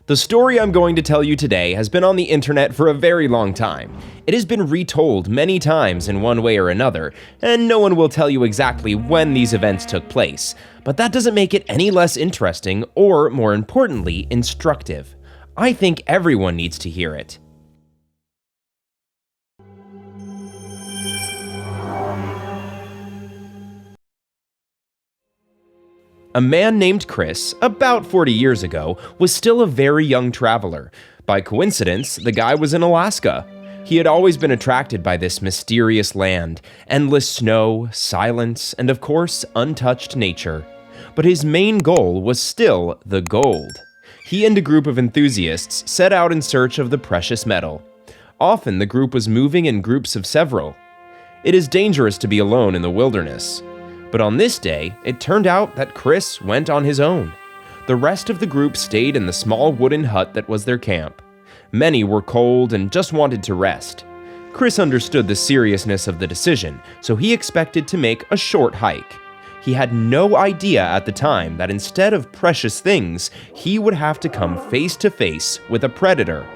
The story I'm going to tell you today has been on the internet for a very long time. It has been retold many times in one way or another, and no one will tell you exactly when these events took place, but that doesn't make it any less interesting or, more importantly, instructive. I think everyone needs to hear it. A man named Chris, about 40 years ago, was still a very young traveler. By coincidence, the guy was in Alaska. He had always been attracted by this mysterious land, endless snow, silence, and of course, untouched nature. But his main goal was still the gold. He and a group of enthusiasts set out in search of the precious metal. Often the group was moving in groups of several. It is dangerous to be alone in the wilderness. But on this day, it turned out that Chris went on his own. The rest of the group stayed in the small wooden hut that was their camp. Many were cold and just wanted to rest. Chris understood the seriousness of the decision, so he expected to make a short hike. He had no idea at the time that instead of precious things, he would have to come face to face with a predator.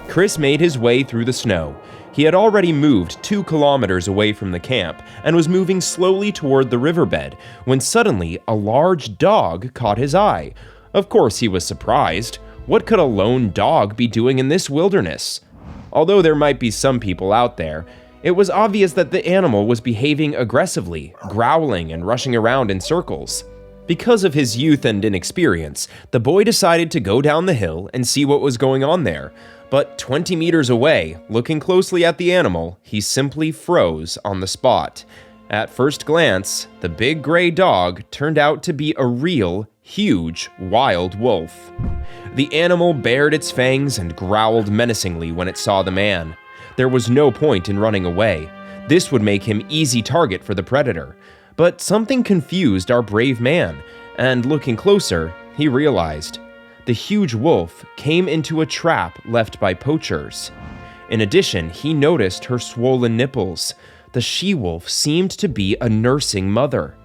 Chris made his way through the snow. He had already moved 2 kilometers away from the camp and was moving slowly toward the riverbed when suddenly a large dog caught his eye. Of course he was surprised. What could a lone dog be doing in this wilderness? Although there might be some people out there, it was obvious that the animal was behaving aggressively, growling and rushing around in circles. Because of his youth and inexperience, the boy decided to go down the hill and see what was going on there. But 20 meters away, looking closely at the animal, he simply froze on the spot. At first glance, the big gray dog turned out to be a real, huge, wild wolf. The animal bared its fangs and growled menacingly when it saw the man. There was no point in running away. This would make him easy target for the predator. But something confused our brave man, and looking closer, he realized the huge wolf came into a trap left by poachers. In addition, he noticed her swollen nipples. The she-wolf seemed to be a nursing mother.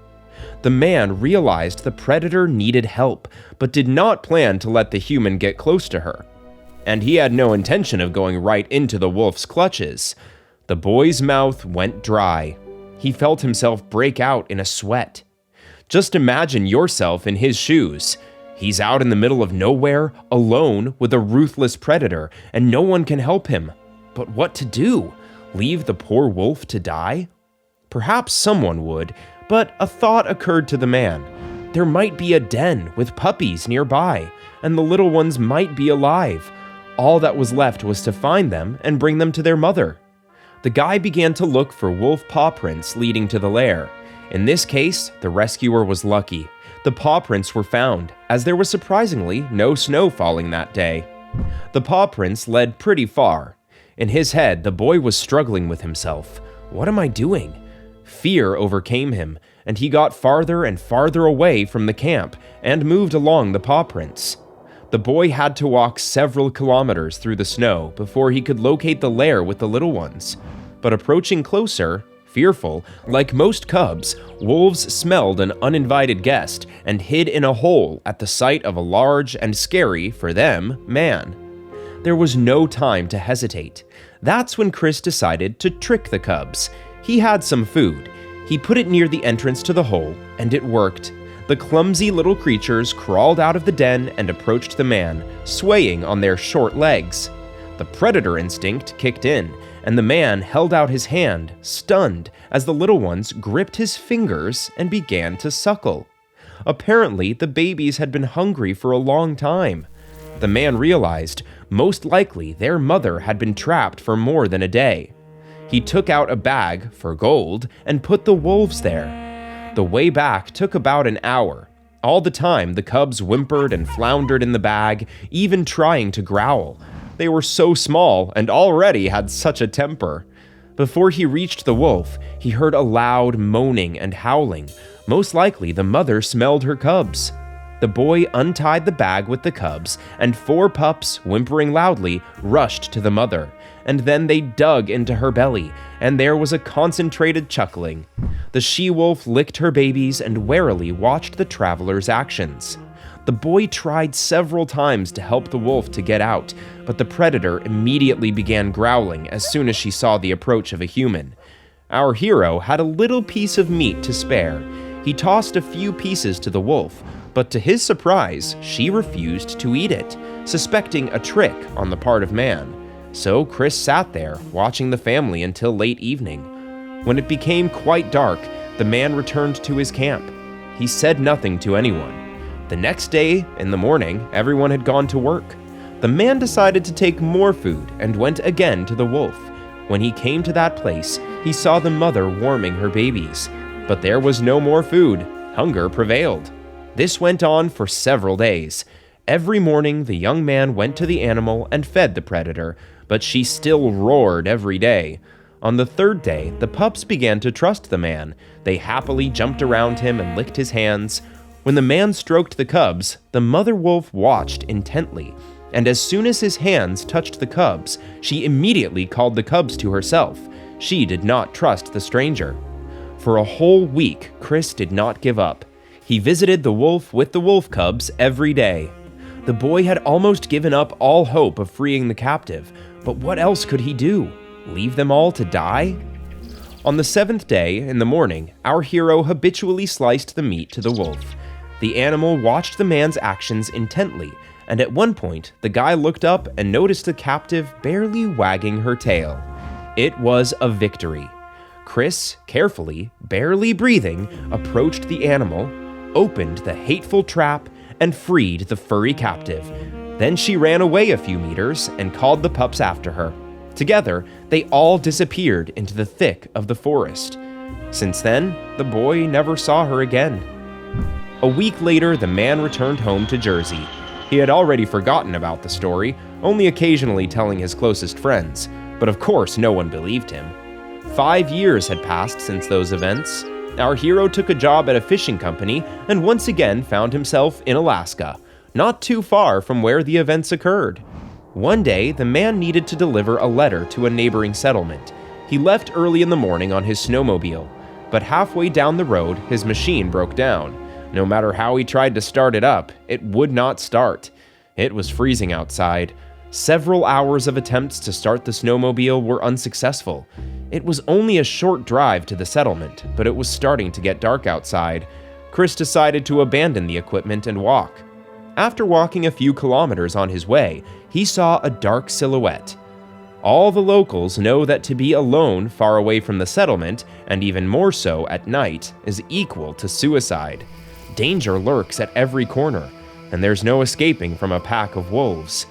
The man realized the predator needed help, but did not plan to let the human get close to her. And he had no intention of going right into the wolf's clutches. The boy's mouth went dry. He felt himself break out in a sweat. Just imagine yourself in his shoes. He's out in the middle of nowhere, alone with a ruthless predator, and no one can help him. But what to do? Leave the poor wolf to die? Perhaps someone would, but a thought occurred to the man. There might be a den with puppies nearby, and the little ones might be alive. All that was left was to find them and bring them to their mother. The guy began to look for wolf paw prints leading to the lair. In this case, the rescuer was lucky. The paw prints were found, as there was surprisingly no snow falling that day. The paw prints led pretty far. In his head, the boy was struggling with himself. What am I doing? Fear overcame him, and he got farther and farther away from the camp and moved along the paw prints. The boy had to walk several kilometers through the snow before he could locate the lair with the little ones. But approaching closer, fearful, like most cubs, wolves smelled an uninvited guest and hid in a hole at the sight of a large and scary, for them, man. There was no time to hesitate. That's when Chris decided to trick the cubs. He had some food. He put it near the entrance to the hole, and it worked. The clumsy little creatures crawled out of the den and approached the man, swaying on their short legs. The predator instinct kicked in, and the man held out his hand, stunned, as the little ones gripped his fingers and began to suckle. Apparently, the babies had been hungry for a long time. The man realized, most likely, their mother had been trapped for more than a day. He took out a bag for gold and put the wolves there. The way back took about an hour. All the time, the cubs whimpered and floundered in the bag, even trying to growl. They were so small and already had such a temper. Before he reached the wolf, he heard a loud moaning and howling. Most likely, the mother smelled her cubs. The boy untied the bag with the cubs, and 4 pups, whimpering loudly, rushed to the mother. And then they dug into her belly, and there was a concentrated chuckling. The she-wolf licked her babies and warily watched the traveler's actions. The boy tried several times to help the wolf to get out, but the predator immediately began growling as soon as she saw the approach of a human. Our hero had a little piece of meat to spare. He tossed a few pieces to the wolf, but to his surprise, she refused to eat it, suspecting a trick on the part of man. So Chris sat there, watching the family until late evening. When it became quite dark, the man returned to his camp. He said nothing to anyone. The next day, in the morning, everyone had gone to work. The man decided to take more food and went again to the wolf. When he came to that place, he saw the mother warming her babies. But there was no more food. Hunger prevailed. This went on for several days. Every morning, the young man went to the animal and fed the predator, but she still roared every day. On the third day, the pups began to trust the man. They happily jumped around him and licked his hands. When the man stroked the cubs, the mother wolf watched intently, and as soon as his hands touched the cubs, she immediately called the cubs to herself. She did not trust the stranger. For a whole week, Chris did not give up. He visited the wolf with the wolf cubs every day. The boy had almost given up all hope of freeing the captive, but what else could he do? Leave them all to die? On the seventh day, in the morning, our hero habitually sliced the meat to the wolf. The animal watched the man's actions intently, and at one point, the guy looked up and noticed the captive barely wagging her tail. It was a victory. Chris, carefully, barely breathing, approached the animal, opened the hateful trap, and freed the furry captive. Then she ran away a few meters and called the pups after her. Together, they all disappeared into the thick of the forest. Since then, the boy never saw her again. A week later, the man returned home to Jersey. He had already forgotten about the story, only occasionally telling his closest friends, but of course no one believed him. 5 years had passed since those events. Our hero took a job at a fishing company and once again found himself in Alaska, not too far from where the events occurred. One day, the man needed to deliver a letter to a neighboring settlement. He left early in the morning on his snowmobile, but halfway down the road, his machine broke down. No matter how he tried to start it up, it would not start. It was freezing outside. Several hours of attempts to start the snowmobile were unsuccessful. It was only a short drive to the settlement, but it was starting to get dark outside. Chris decided to abandon the equipment and walk. After walking a few kilometers on his way, he saw a dark silhouette. All the locals know that to be alone far away from the settlement, and even more so at night, is equal to suicide. Danger lurks at every corner, and there's no escaping from a pack of wolves.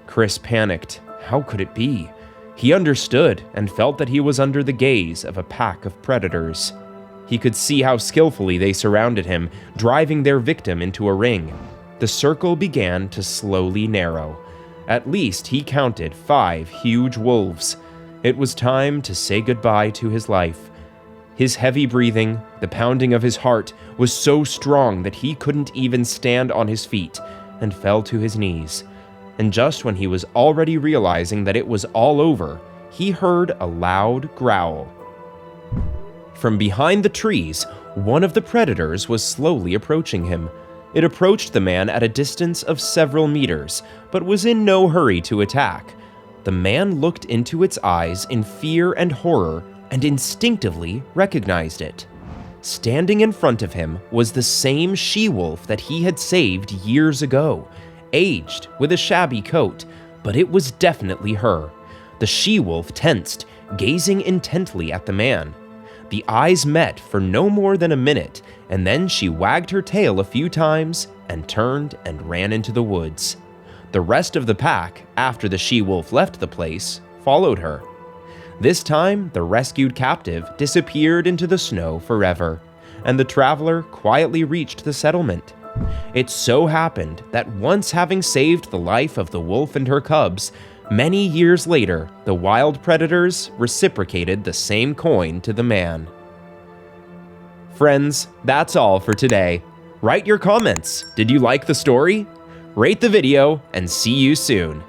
Chris panicked. How could it be? He understood and felt that he was under the gaze of a pack of predators. He could see how skillfully they surrounded him, driving their victim into a ring. The circle began to slowly narrow. At least he counted 5 huge wolves. It was time to say goodbye to his life. His heavy breathing, the pounding of his heart, was so strong that he couldn't even stand on his feet and fell to his knees. And just when he was already realizing that it was all over, he heard a loud growl. From behind the trees, one of the predators was slowly approaching him. It approached the man at a distance of several meters, but was in no hurry to attack. The man looked into its eyes in fear and horror and instinctively recognized it. Standing in front of him was the same she-wolf that he had saved years ago, aged with a shabby coat, but it was definitely her. The she-wolf tensed, gazing intently at the man. The eyes met for no more than a minute, and then she wagged her tail a few times and turned and ran into the woods. The rest of the pack, after the she-wolf left the place, followed her. This time, the rescued captive disappeared into the snow forever, and the traveler quietly reached the settlement. It so happened that once having saved the life of the wolf and her cubs, many years later, the wild predators reciprocated the same coin to the man. Friends, that's all for today. Write your comments. Did you like the story? Rate the video and see you soon.